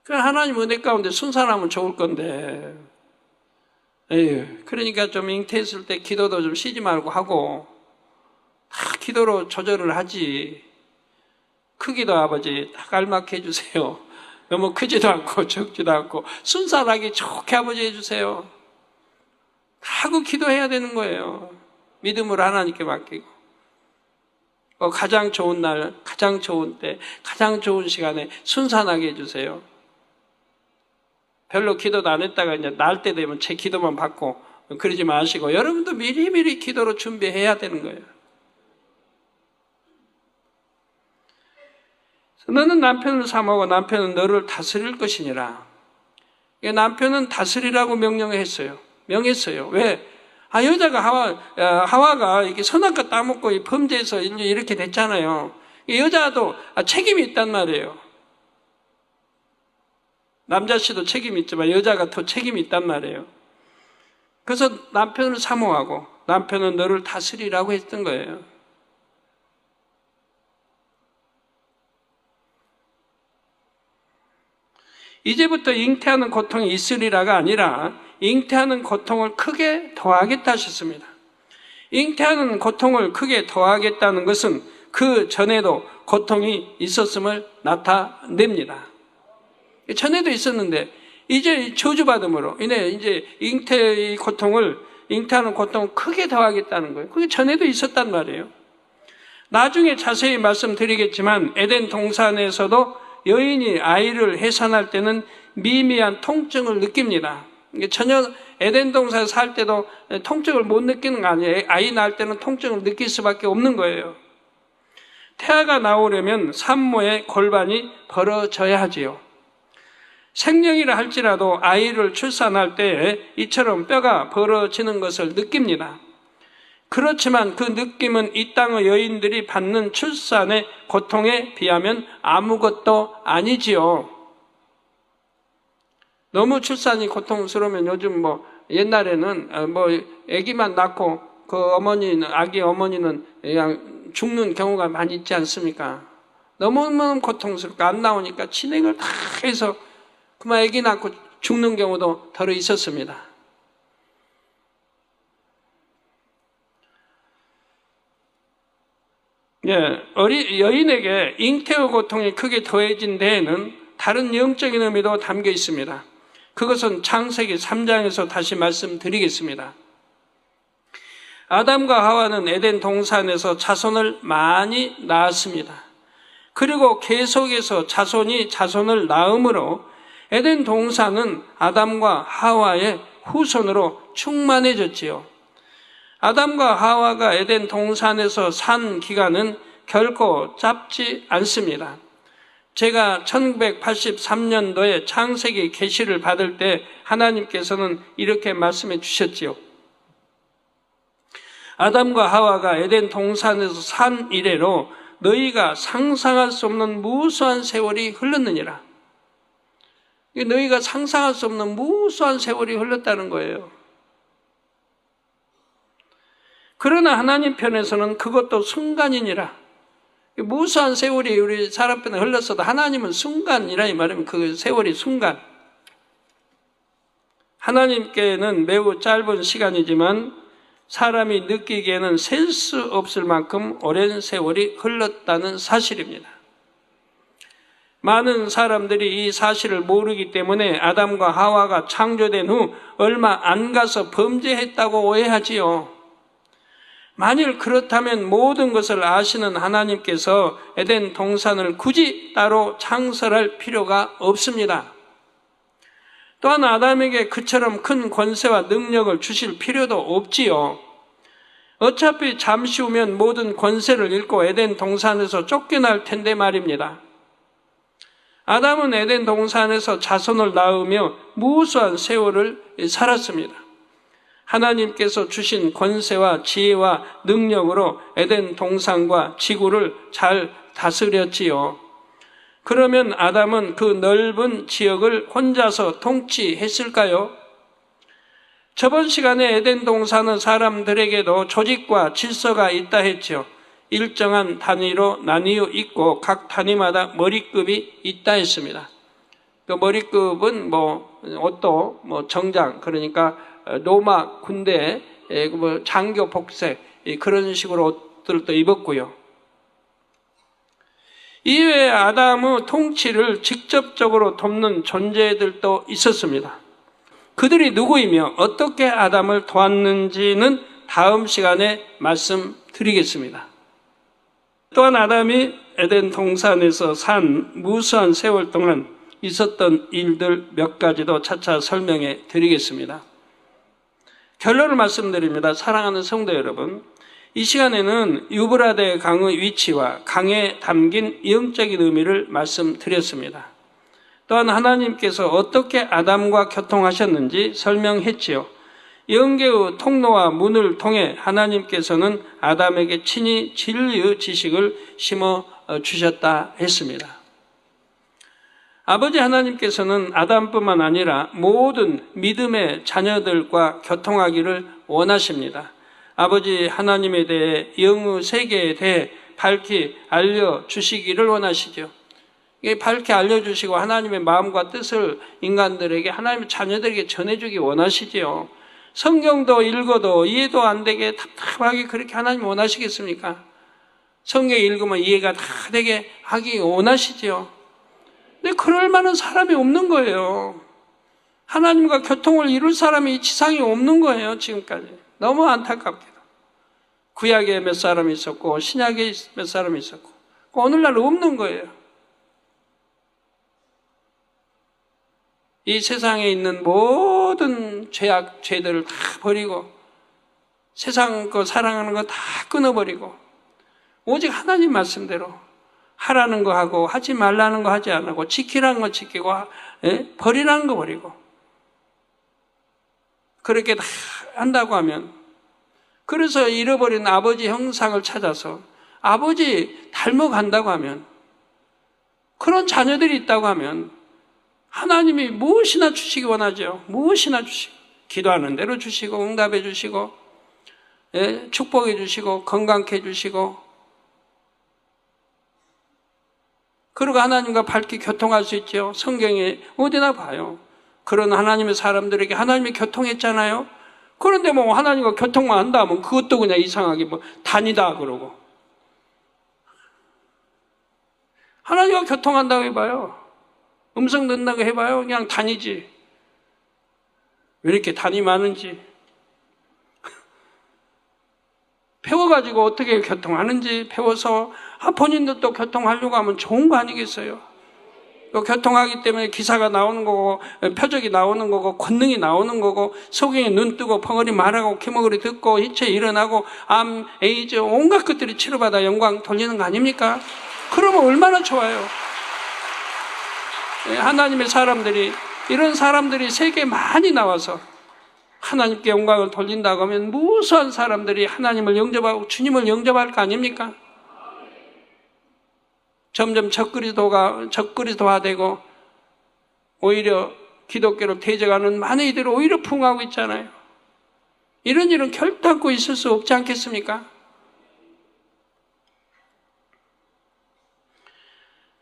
[SPEAKER 2] 하나님 은혜 가운데 순산하면 좋을 건데, 그러니까 좀 잉태했을 때 기도도 좀 쉬지 말고 하고, 다 기도로 조절을 하지. 크기도 아버지 딱 알맞게 해주세요. 너무 크지도 않고 적지도 않고 순산하기 좋게 아버지 해주세요. 하고 기도해야 되는 거예요. 믿음으로 하나님께 맡기고, 가장 좋은 날, 가장 좋은 때, 가장 좋은 시간에 순산하게 해주세요. 별로 기도도 안 했다가 이제 낳을 때 되면 제 기도만 받고 그러지 마시고, 여러분도 미리미리 기도로 준비해야 되는 거예요. 너는 남편을 사모하고 남편은 너를 다스릴 것이니라. 남편은 다스리라고 명령했어요. 명했어요. 왜? 여자가 하와가 이렇게 선악과 따먹고 범죄해서 이렇게 됐잖아요. 여자도 책임이 있단 말이에요. 남자 씨도 책임이 있지만 여자가 더 책임이 있단 말이에요. 그래서 남편을 사모하고 남편은 너를 다스리라고 했던 거예요. 이제부터 잉태하는 고통이 있으리라가 아니라 잉태하는 고통을 크게 더하겠다 하셨습니다. 잉태하는 고통을 크게 더하겠다는 것은 그 전에도 고통이 있었음을 나타냅니다. 전에도 있었는데 이제 저주받음으로 인해 이제 잉태하는 고통을 크게 더하겠다는 거예요. 그게 전에도 있었단 말이에요. 나중에 자세히 말씀드리겠지만 에덴 동산에서도 여인이 아이를 해산할 때는 미미한 통증을 느낍니다. 전혀 에덴 동산에 살 때도 통증을 못 느끼는 거 아니에요. 아이 낳을 때는 통증을 느낄 수밖에 없는 거예요. 태아가 나오려면 산모의 골반이 벌어져야 하지요. 생명이라 할지라도 아이를 출산할 때 이처럼 뼈가 벌어지는 것을 느낍니다. 그렇지만 그 느낌은 이 땅의 여인들이 받는 출산의 고통에 비하면 아무것도 아니지요. 너무 출산이 고통스러우면 요즘 옛날에는 아기만 낳고 아기 어머니는 그냥 죽는 경우가 많이 있지 않습니까? 너무너무 고통스럽고 안 나오니까 진행을 다 해서 그만 아기 낳고 죽는 경우도 더러 있었습니다. 여인에게 잉태의 고통이 크게 더해진 데에는 다른 영적인 의미도 담겨 있습니다. 그것은 창세기 3장에서 다시 말씀드리겠습니다. 아담과 하와는 에덴 동산에서 자손을 많이 낳았습니다. 그리고 계속해서 자손이 자손을 낳음으로 에덴 동산은 아담과 하와의 후손으로 충만해졌지요. 아담과 하와가 에덴 동산에서 산 기간은 결코 짧지 않습니다. 제가 1983년도에 창세기 계시를 받을 때 하나님께서는 이렇게 말씀해 주셨지요. 아담과 하와가 에덴 동산에서 산 이래로 너희가 상상할 수 없는 무수한 세월이 흘렀느니라. 너희가 상상할 수 없는 무수한 세월이 흘렀다는 거예요. 그러나 하나님 편에서는 그것도 순간이니라. 무수한 세월이 우리 사람 편에 흘렀어도 하나님은 순간이라 이 말이면 그 세월이 순간. 하나님께는 매우 짧은 시간이지만 사람이 느끼기에는 셀 수 없을 만큼 오랜 세월이 흘렀다는 사실입니다. 많은 사람들이 이 사실을 모르기 때문에 아담과 하와가 창조된 후 얼마 안 가서 범죄했다고 오해하지요. 만일 그렇다면 모든 것을 아시는 하나님께서 에덴 동산을 굳이 따로 창설할 필요가 없습니다. 또한 아담에게 그처럼 큰 권세와 능력을 주실 필요도 없지요. 어차피 잠시 후면 모든 권세를 잃고 에덴 동산에서 쫓겨날 텐데 말입니다. 아담은 에덴 동산에서 자손을 낳으며 무수한 세월을 살았습니다. 하나님께서 주신 권세와 지혜와 능력으로 에덴 동산과 지구를 잘 다스렸지요. 그러면 아담은 그 넓은 지역을 혼자서 통치했을까요? 저번 시간에 에덴 동산은 사람들에게도 조직과 질서가 있다 했죠. 일정한 단위로 나뉘어 있고 각 단위마다 머리급이 있다 했습니다. 그 머리급은 옷도 정장, 그러니까 로마 군대 장교 복색 그런 식으로 옷들도 입었고요. 이외에 아담의 통치를 직접적으로 돕는 존재들도 있었습니다. 그들이 누구이며 어떻게 아담을 도왔는지는 다음 시간에 말씀드리겠습니다. 또한 아담이 에덴 동산에서 산 무수한 세월 동안 있었던 일들 몇 가지도 차차 설명해 드리겠습니다. 결론을 말씀드립니다. 사랑하는 성도 여러분, 이 시간에는 유브라데 강의 위치와 강에 담긴 영적인 의미를 말씀드렸습니다. 또한 하나님께서 어떻게 아담과 교통하셨는지 설명했지요. 영계의 통로와 문을 통해 하나님께서는 아담에게 친히 진리의 지식을 심어 주셨다 했습니다. 아버지 하나님께서는 아담뿐만 아니라 모든 믿음의 자녀들과 교통하기를 원하십니다. 아버지 하나님에 대해 영의 세계에 대해 밝히 알려주시기를 원하시죠. 이게 밝게 알려주시고 하나님의 마음과 뜻을 인간들에게, 하나님의 자녀들에게 전해주기 원하시지요. 성경도 읽어도 이해도 안 되게 답답하게 그렇게 하나님 원하시겠습니까? 성경 읽으면 이해가 다 되게 하기 원하시지요. 근데 그럴 만한 사람이 없는 거예요. 하나님과 교통을 이룰 사람이 이 지상에 없는 거예요, 지금까지. 너무 안타깝게도. 구약에 몇 사람이 있었고 신약에 몇 사람이 있었고 오늘날 없는 거예요. 이 세상에 있는 모든 죄악, 죄들을 다 버리고 세상 거 사랑하는 거 다 끊어버리고 오직 하나님 말씀대로 하라는 거 하고 하지 말라는 거 하지 안 하고 지키라는 거 지키고 버리라는 거 버리고 그렇게 다 한다고 하면, 그래서 잃어버린 아버지 형상을 찾아서 아버지 닮아간다고 하면, 그런 자녀들이 있다고 하면 하나님이 무엇이나 주시기 원하죠. 무엇이나 주시고, 기도하는 대로 주시고 응답해 주시고 축복해 주시고 건강케 해 주시고, 그리고 하나님과 밝게 교통할 수 있죠. 성경에 어디나 봐요. 그런 하나님의 사람들에게 하나님이 교통했잖아요. 그런데 뭐 하나님과 교통만 한다 하면 그것도 그냥 이상하게 뭐 다니다 그러고, 하나님과 교통한다고 해봐요. 음성 듣는다고 해봐요. 그냥 다니지. 왜 이렇게 단이 많은지, 배워가지고 어떻게 교통하는지 배워서 본인도 또 교통하려고 하면 좋은 거 아니겠어요? 또 교통하기 때문에 기사가 나오는 거고 표적이 나오는 거고 권능이 나오는 거고 속에 눈 뜨고 벙어리 말하고 귀머거리 듣고 이체 일어나고 암, 에이즈 온갖 것들이 치료받아 영광 돌리는 거 아닙니까? 그러면 얼마나 좋아요. 하나님의 사람들이, 이런 사람들이 세계에 많이 나와서 하나님께 영광을 돌린다고 하면 무수한 사람들이 하나님을 영접하고 주님을 영접할 거 아닙니까? 점점 적그리스도화되고 오히려 기독교로 퇴적하는 많은 이들이 오히려 풍하고 있잖아요. 이런 일은 결단코 있을 수 없지 않겠습니까?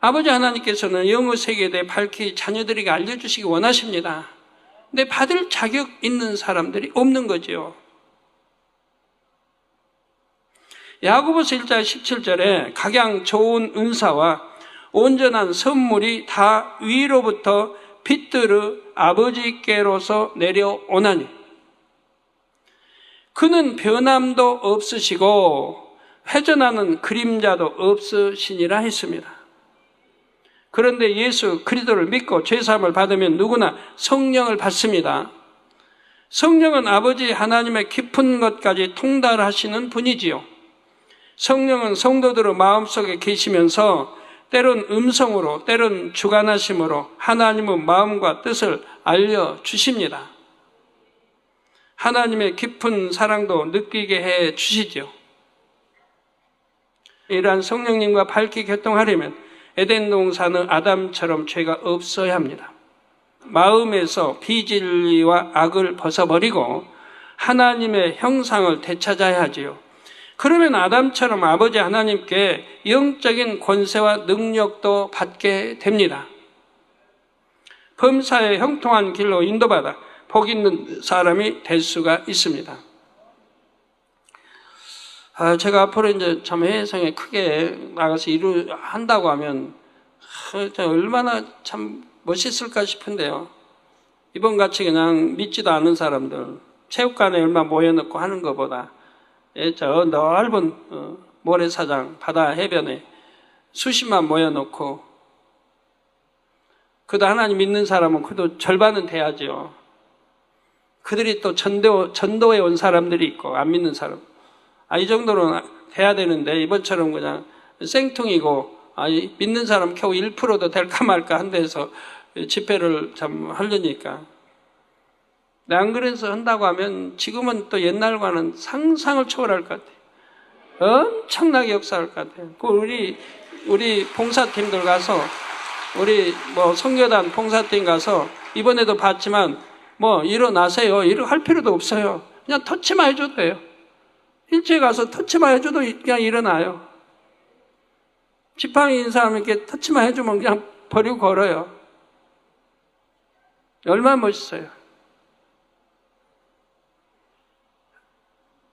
[SPEAKER 2] 아버지 하나님께서는 영의 세계에 대해 밝히 자녀들에게 알려주시기 원하십니다. 근데 받을 자격 있는 사람들이 없는 거죠. 야고보서 1장 17절에 각양 좋은 은사와 온전한 선물이 다 위로부터 빛들의 아버지께로서 내려오나니 그는 변함도 없으시고 회전하는 그림자도 없으시니라 했습니다. 그런데 예수 그리스도를 믿고 죄사함을 받으면 누구나 성령을 받습니다. 성령은 아버지 하나님의 깊은 것까지 통달하시는 분이지요. 성령은 성도들의 마음속에 계시면서 때론 음성으로, 때론 주관하심으로 하나님의 마음과 뜻을 알려주십니다. 하나님의 깊은 사랑도 느끼게 해 주시죠. 이러한 성령님과 밝게 교통하려면 에덴 동산의 아담처럼 죄가 없어야 합니다. 마음에서 비진리와 악을 벗어버리고 하나님의 형상을 되찾아야 하지요. 그러면 아담처럼 아버지 하나님께 영적인 권세와 능력도 받게 됩니다. 범사에 형통한 길로 인도받아 복 있는 사람이 될 수가 있습니다. 제가 앞으로 이제 참 해외성에 크게 나가서 일을 한다고 하면 얼마나 참 멋있을까 싶은데요. 이번 같이 그냥 믿지도 않은 사람들 체육관에 얼마 모여놓고 하는 것보다 저 넓은 모래사장 바다 해변에 수십만 모여놓고, 그래도 하나님 믿는 사람은 그래도 절반은 돼야죠. 그들이 또 전도에 온 사람들이 있고 안 믿는 사람, 이 정도는 돼야 되는데 이번처럼 그냥 생뚱이고 믿는 사람 겨우 1%도 될까 말까 한 데서 집회를 참 하려니까. 안 그래서 한다고 하면 지금은 또 옛날과는 상상을 초월할 것 같아요. 엄청나게 역사할 것 같아요. 우리 봉사팀들 가서, 우리 선교단 봉사팀 가서 이번에도 봤지만 일어나세요. 이렇게 할 필요도 없어요. 그냥 터치만 해줘도 돼요. 일찍 가서 터치만 해줘도 그냥 일어나요. 지팡이 있는 사람 이렇게 터치만 해주면 그냥 버리고 걸어요. 얼마나 멋있어요.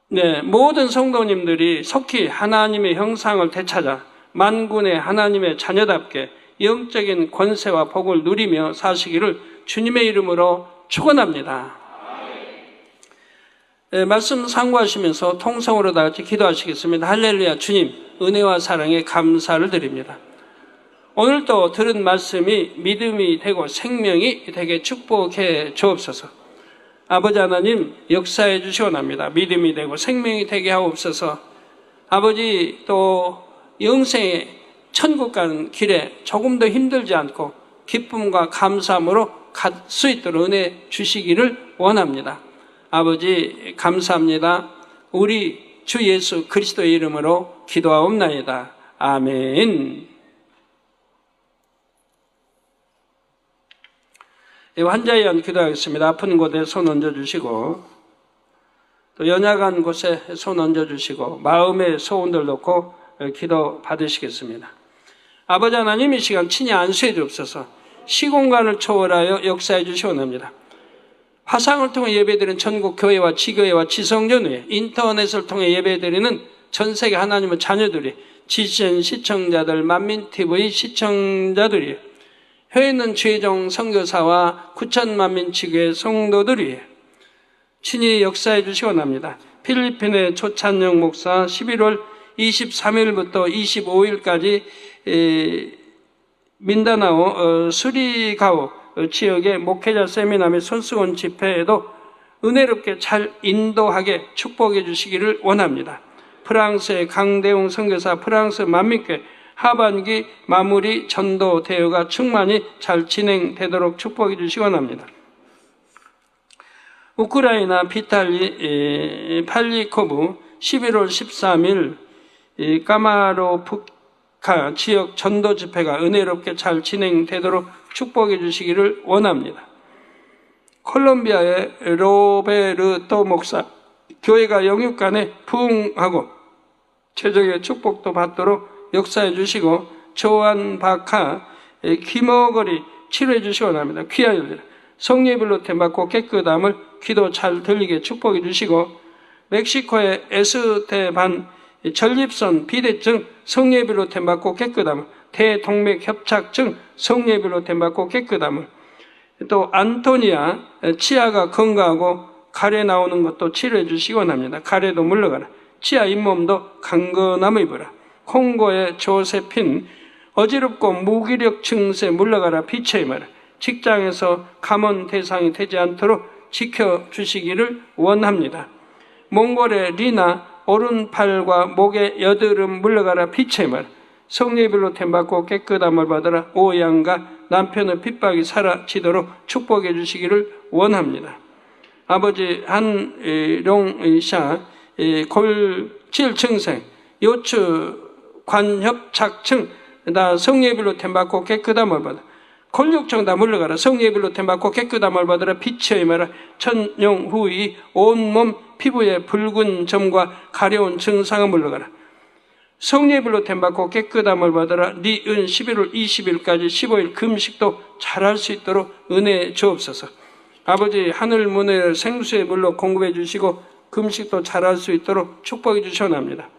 [SPEAKER 2] 네, 모든 성도님들이 속히 하나님의 형상을 되찾아 만군의 하나님의 자녀답게 영적인 권세와 복을 누리며 사시기를 주님의 이름으로 축원합니다. 네, 말씀 상고하시면서 통성으로 다 같이 기도하시겠습니다. 할렐루야. 주님, 은혜와 사랑에 감사를 드립니다. 오늘도 들은 말씀이 믿음이 되고 생명이 되게 축복해 주옵소서. 아버지 하나님, 역사해 주시옵나이다. 믿음이 되고 생명이 되게 하옵소서. 아버지, 또 영생의 천국 가는 길에 조금 더 힘들지 않고 기쁨과 감사함으로 갈 수 있도록 은혜 주시기를 원합니다. 아버지, 감사합니다. 우리 주 예수 그리스도의 이름으로 기도하옵나이다. 아멘. 환자에 의한 기도하겠습니다. 아픈 곳에 손 얹어주시고, 또 연약한 곳에 손 얹어주시고, 마음의 소원들 놓고 기도 받으시겠습니다. 아버지 하나님, 이 시간 친히 안수해 주옵소서. 시공간을 초월하여 역사해 주시옵나이다. 화상을 통해 예배드리는 전국 교회와 지교회와 지성전회, 인터넷을 통해 예배드리는 전 세계 하나님의 자녀들이, 지신 시청자들, 만민TV 시청자들이, 해외 있는 최종 선교사와 9천만민 지교회 성도들이 친히 역사해 주시옵나이다. 필리핀의 조찬영 목사 11월 23일부터 25일까지 민다나오 수리가오 지역의 목회자 세미나 및 손수건 집회에도 은혜롭게 잘 인도하게 축복해 주시기를 원합니다. 프랑스의 강대웅 선교사 프랑스 만민교회 하반기 마무리 전도 대회가 충만히 잘 진행되도록 축복해 주시기 원합니다. 우크라이나 비탈리 팔리코브 11월 13일 까마로프카 지역 전도 집회가 은혜롭게 잘 진행되도록 축복해 주시기를 원합니다. 콜롬비아의 로베르토 목사, 교회가 영육간에 부흥하고 최적의 축복도 받도록 역사해 주시고, 조한 바카 귀머거리 치료해 주시기 원합니다. 귀하여들 성예별로 템받고 깨끗함을 기도 잘 들리게 축복해 주시고, 멕시코의 에스테반 전립선 비대증 성예별로 템받고 깨끗함을, 대동맥 협착증 성예별로 템받고 깨끗함을, 또 안토니아 치아가 건강하고 가래 나오는 것도 치료해 주시기 원합니다. 가래도 물러가라. 치아 잇몸도 강건함을 입어라. 콩고의 조세핀 어지럽고 무기력 증세 물러가라. 빛의 말. 직장에서 감원 대상이 되지 않도록 지켜주시기를 원합니다. 몽골의 리나 오른팔과 목의 여드름 물러가라. 빛의 말. 성례별로 템받고 깨끗함을 받으라. 오양과 남편의 핍박이 사라지도록 축복해 주시기를 원합니다. 아버지 한롱샤 골질 증생 요추 관협착증 다 성예별로 템받고 깨끗함을 받아. 골육증 다 물러가라. 성예별로 템받고 깨끗함을 받으라. 빛의 마라. 천용 후이 온몸 피부에 붉은 점과 가려운 증상을 물러가라. 성예별로 템받고 깨끗함을 받으라. 니은 11월 20일까지 15일 금식도 잘할 수 있도록 은혜 주옵소서. 아버지 하늘 문을 생수의 물로 공급해 주시고 금식도 잘할 수 있도록 축복해 주시옵나이다.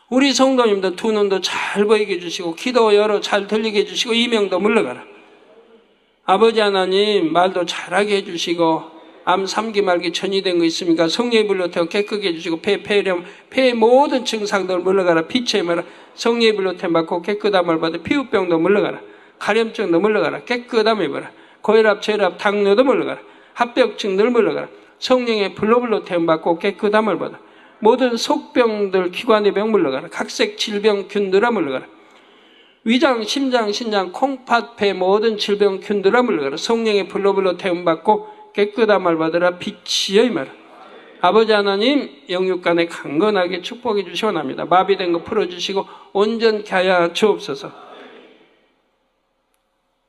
[SPEAKER 2] 우리 성도님들 두 눈도 잘 보이게 해주시고 기도 열어 잘 들리게 해주시고 이명도 물러가라. 아버지 하나님 말도 잘하게 해주시고 암 3기 말기 전이된 거 있습니까? 성령의 불로 태워 깨끗게 해주시고 폐렴 폐의 모든 증상들 물러가라. 피체에 말아 성령의 불로 태워 받고 깨끗함을 받아. 피부병도 물러가라. 가려움증도 물러가라. 깨끗함을 입어라. 고혈압, 저혈압, 당뇨도 물러가라. 합병증들 물러가라. 성령의 불로 태워 받고 깨끗함을 받아. 모든 속병들, 기관의 병 물러가라. 각색 질병 균들아 물러가라. 위장, 심장, 신장, 콩팥, 폐 모든 질병 균들아 물러가라. 성령의 불로 태움받고 깨끗함을 받으라. 빛이여 임하라. 아버지 하나님 영육간에 강건하게 축복해 주시옵나이다. 마비된 거 풀어주시고 온전케 하여 주옵소서.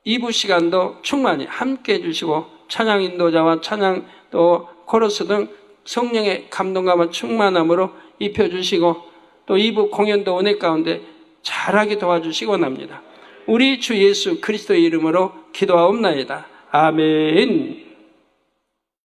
[SPEAKER 2] 2부 시간도 충만히 함께 해주시고 찬양 인도자와 찬양 또 코러스 등 성령의 감동감과 충만함으로 입혀주시고 또 2부 공연도 은혜 가운데 잘하게 도와주시기 원합니다. 우리 주 예수 그리스도의 이름으로 기도하옵나이다. 아멘.